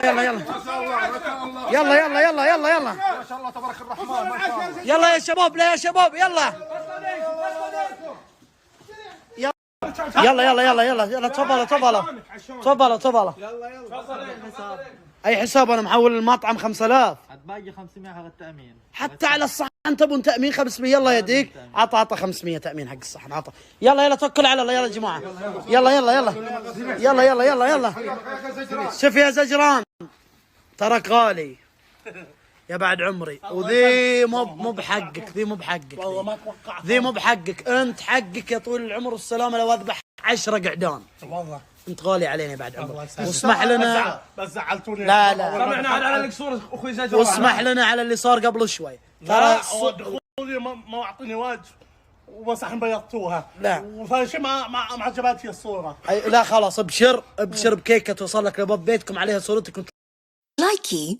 يلا يلا يلا يلا يلا يلا يلا ما شاء الله تبارك الرحمن ما شاء الله. يلا يا شباب، لا يا شباب يلا يلا يلا يلا يلا يلا تفضلوا تفضلوا تفضلوا تفضلوا. اي حساب انا محول المطعم 5000. باقي 500 حق التأمين. حتى على الصحن تبون تأمين 500. يلا يديك عطى 500 تأمين حق الصحن عطى. يلا يلا توكل على الله. يلا يا جماعة يلا يلا يلا يلا يلا يلا يلا. شوف يا زجران تراك غالي يا بعد عمري، وذي مو بحقك، ذي مو بحقك، والله ما توقعت. ذي مو بحقك. انت حقك يا طويل العمر والسلامة لو اذبح 10 قعدان. والله انت غالي علينا بعد عمرك. واسمح لنا. بس زعلتوني. لا لا سمعنا على القصور اخوي زجران. واسمح لنا على اللي صار قبل شوي. ترى دخولي ما اعطوني وجه ومسحن بيضتوها. لا. وثاني شيء ما عجبتني الصورة. لا خلاص ابشر ابشر بكيكة توصل لك لباب بيتكم عليها صورتك. Likey